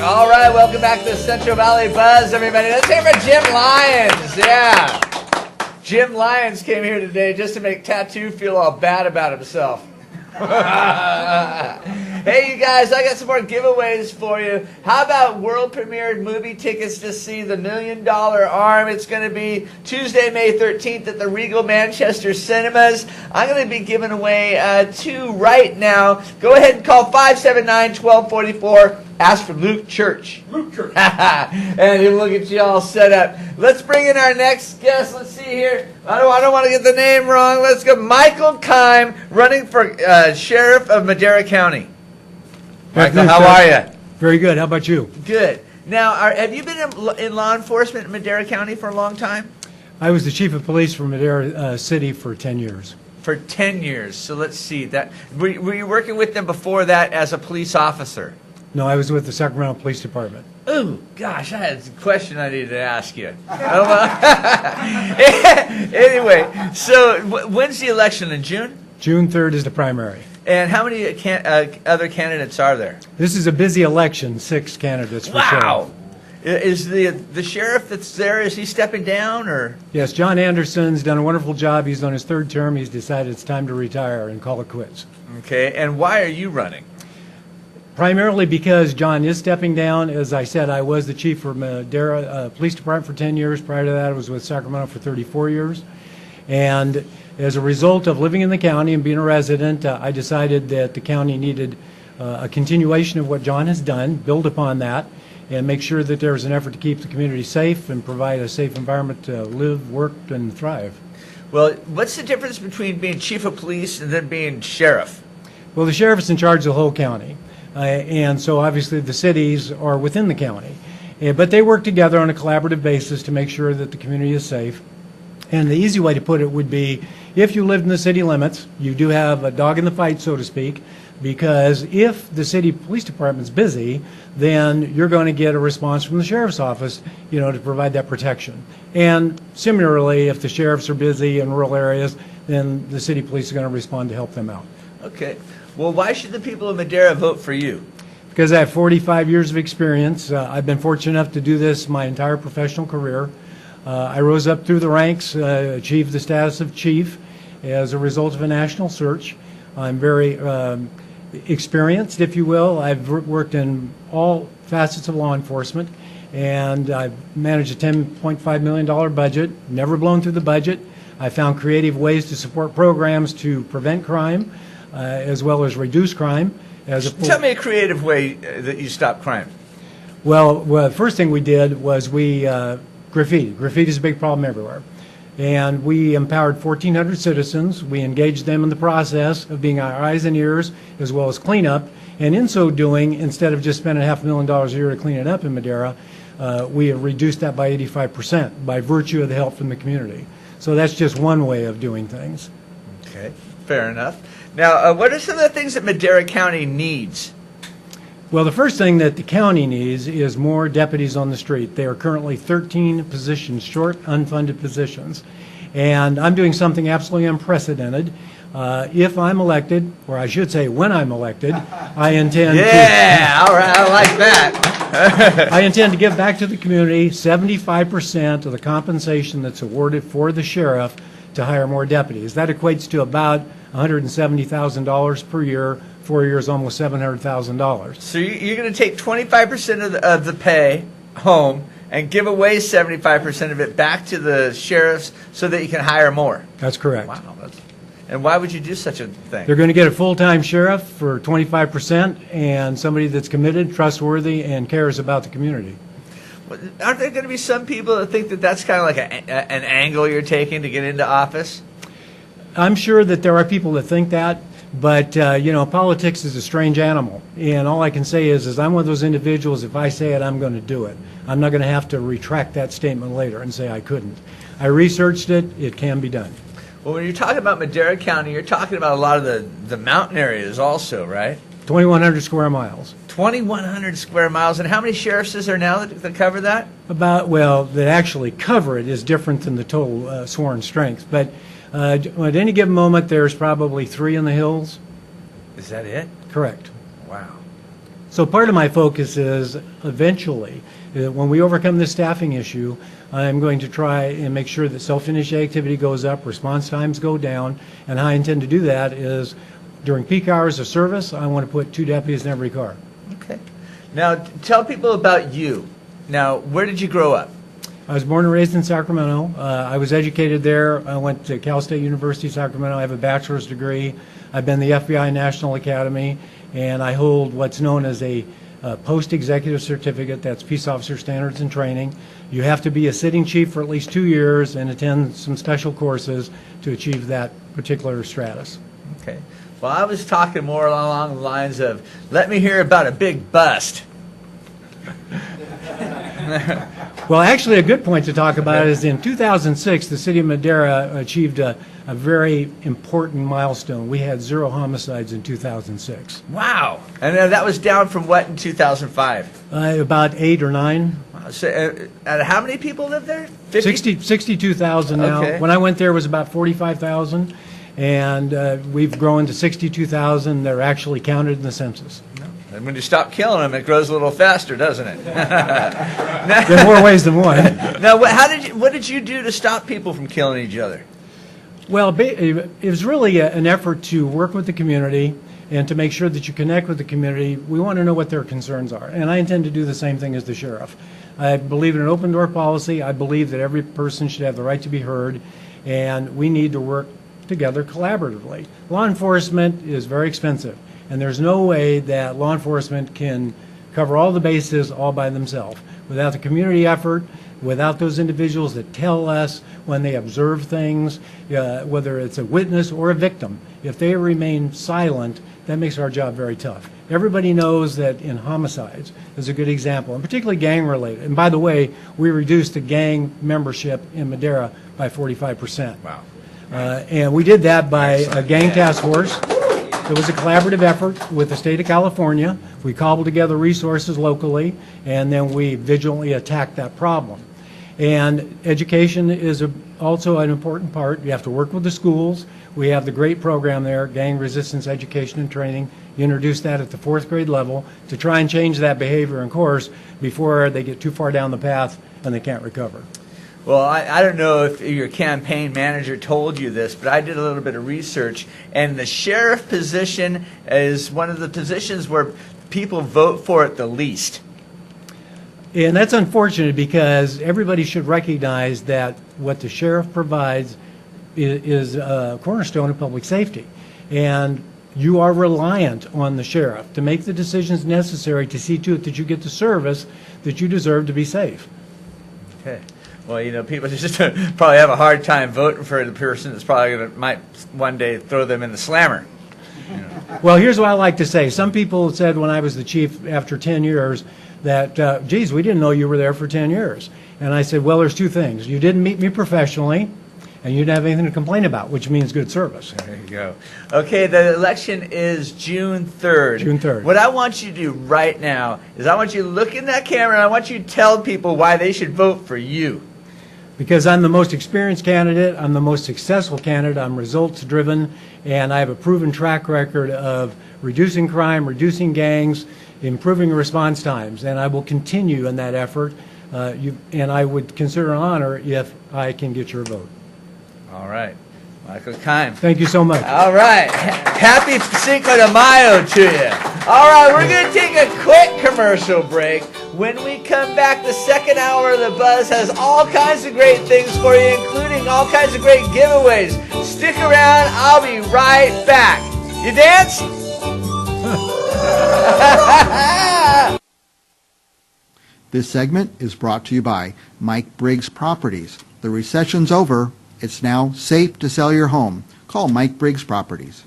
All right, welcome back to the Central Valley Buzz, everybody. Let's hear for Jim Lyons. Yeah. Jim Lyons came here today just to make Tattoo feel all bad about himself. Hey, you guys, I got some more giveaways for you. How about world premiere movie tickets to see The $1 Million Arm? It's going to be Tuesday, May 13th at the Regal Manchester Cinemas. I'm going to be giving away 2 right now. Go ahead and call 579-1244. Ask for Luke Church. Luke Church. And he'll look at you all set up. Let's bring in our next guest. Let's see here. I don't want to get the name wrong. Let's go. Michael Kime, running for Sheriff of Madera County. Michael, how are you? Very good. How about you? Good. Now, have you been in law enforcement in Madera County for a long time? I was the chief of police for Madera City for 10 years. For 10 years. So let's see. Were you working with them before that as a police officer? No, I was with the Sacramento Police Department. Oh, gosh, I had a question I needed to ask you. Anyway, so when's the election, in June? June 3rd is the primary. And how many other candidates are there? This is a busy election, 6 candidates for sheriff. Wow! Is the sheriff that's there, is he stepping down, or? Yes, John Anderson's done a wonderful job. He's on his 3rd term. He's decided it's time to retire and call it quits. Okay, and why are you running? Primarily because John is stepping down. As I said, I was the chief for Madera Police Department for 10 years. Prior to that, I was with Sacramento for 34 years. And as a result of living in the county and being a resident, I decided that the county needed a continuation of what John has done, build upon that, and make sure that there's an effort to keep the community safe and provide a safe environment to live, work, and thrive. Well, what's the difference between being chief of police and then being sheriff? Well, the sheriff is in charge of the whole county. And so obviously the cities are within the county. But they work together on a collaborative basis to make sure that the community is safe. And the easy way to put it would be, if you lived in the city limits, you do have a dog in the fight, so to speak, because if the city police department's busy, then you're going to get a response from the sheriff's office, to provide that protection. And similarly, if the sheriffs are busy in rural areas, then the city police are going to respond to help them out. Okay. Well, why should the people of Madera vote for you? Because I have 45 years of experience. I've been fortunate enough to do this my entire professional career. I rose up through the ranks, achieved the status of chief as a result of a national search. I'm very experienced, if you will. I've worked in all facets of law enforcement, and I've managed a $10.5 million budget, never blown through the budget. I found creative ways to support programs to prevent crime, as well as reduce crime. Tell me a creative way that you stopped crime. Well, the first thing we did was graffiti. Graffiti is a big problem everywhere. And we empowered 1,400 citizens. We engaged them in the process of being our eyes and ears, as well as cleanup. And in so doing, instead of just spending $500,000 a year to clean it up in Madera, we have reduced that by 85% by virtue of the help from the community. So that's just one way of doing things. Okay, fair enough. Now, what are some of the things that Madera County needs? Well, the first thing that the county needs is more deputies on the street. They are currently 13 positions short, unfunded positions. And I'm doing something absolutely unprecedented. If I'm elected, or I should say when I'm elected, I intend all right, I like that. I intend to give back to the community 75% of the compensation that's awarded for the sheriff to hire more deputies. That equates to about $170,000 per year, 4 years, almost $700,000. So you're going to take 25% of the pay home and give away 75% of it back to the sheriffs so that you can hire more. That's correct. Wow. And why would you do such a thing? They're going to get a full-time sheriff for 25% and somebody that's committed, trustworthy, and cares about the community. Aren't there going to be some people that think that that's kind of like an angle you're taking to get into office? I'm sure that there are people that think that, but politics is a strange animal, and all I can say is I'm one of those individuals. If I say it, I'm going to do it. I'm not going to have to retract that statement later and say I couldn't. I researched it. It can be done. Well, when you're talking about Madera County, you're talking about a lot of the mountain areas also, right? 2,100 square miles. 2,100 square miles. And how many sheriffs is there now that cover that? That actually cover it is different than the total sworn strength. But at any given moment, there's probably 3 in the hills. Is that it? Correct. Wow. So part of my focus is eventually, when we overcome this staffing issue, I'm going to try and make sure that self-initiated activity goes up, response times go down, and how I intend to do that is during peak hours of service, I want to put 2 deputies in every car. Okay. Now, tell people about you. Now, where did you grow up? I was born and raised in Sacramento. I was educated there. I went to Cal State University, Sacramento. I have a bachelor's degree. I've been in the FBI National Academy, and I hold what's known as a post-executive certificate. That's Peace Officer Standards and Training. You have to be a sitting chief for at least 2 years and attend some special courses to achieve that particular status. Okay. Well, I was talking more along the lines of, let me hear about a big bust. Well, actually, a good point to talk about is in 2006, the city of Madera achieved a very important milestone. We had 0 homicides in 2006. Wow. And that was down from what in 2005? About 8 or 9. So, how many people live there? 62,000 now. Okay. When I went there, it was about 45,000. And we've grown to 62,000. They're actually counted in the census. And when you stop killing them, it grows a little faster, doesn't it? In more ways than one. Now, what did you do to stop people from killing each other? Well, it was really an effort to work with the community and to make sure that you connect with the community. We want to know what their concerns are, and I intend to do the same thing as the sheriff. I believe in an open door policy. I believe that every person should have the right to be heard, and we need to work together collaboratively. Law enforcement is very expensive, and there's no way that law enforcement can cover all the bases all by themselves. Without the community effort, without those individuals that tell us when they observe things, whether it's a witness or a victim, if they remain silent, that makes our job very tough. Everybody knows that in homicides is a good example, and particularly gang-related. And by the way, we reduced the gang membership in Madera by 45%. Wow. And we did that by a gang task force. It was a collaborative effort with the state of California. We cobbled together resources locally, and then we vigilantly attacked that problem. And education is also an important part. You have to work with the schools. We have the great program there, Gang Resistance Education and Training. You introduce that at the 4th grade level to try and change that behavior and course before they get too far down the path and they can't recover. Well, I don't know if your campaign manager told you this, but I did a little bit of research, and the sheriff position is one of the positions where people vote for it the least. And that's unfortunate because everybody should recognize that what the sheriff provides is a cornerstone of public safety. And you are reliant on the sheriff to make the decisions necessary to see to it that you get the service that you deserve to be safe. Okay. Well, you know, people just probably have a hard time voting for the person that's probably might one day throw them in the slammer. You know. Well, here's what I like to say. Some people said when I was the chief after 10 years that, geez, we didn't know you were there for 10 years. And I said, well, there's 2 things. You didn't meet me professionally, and you didn't have anything to complain about, which means good service. There you go. Okay, the election is June 3rd. June 3rd. What I want you to do right now is I want you to look in that camera, and I want you to tell people why they should vote for you. Because I'm the most experienced candidate, I'm the most successful candidate, I'm results-driven, and I have a proven track record of reducing crime, reducing gangs, improving response times, and I will continue in that effort, and I would consider an honor if I can get your vote. All right. Michael Kime. Thank you so much. All right. Happy Cinco de Mayo to you. All right, we're going to take a quick commercial break. When we come back, the second hour of The Buzz has all kinds of great things for you, including all kinds of great giveaways. Stick around. I'll be right back. You dance? This segment is brought to you by Mike Briggs Properties. The recession's over. It's now safe to sell your home. Call Mike Briggs Properties.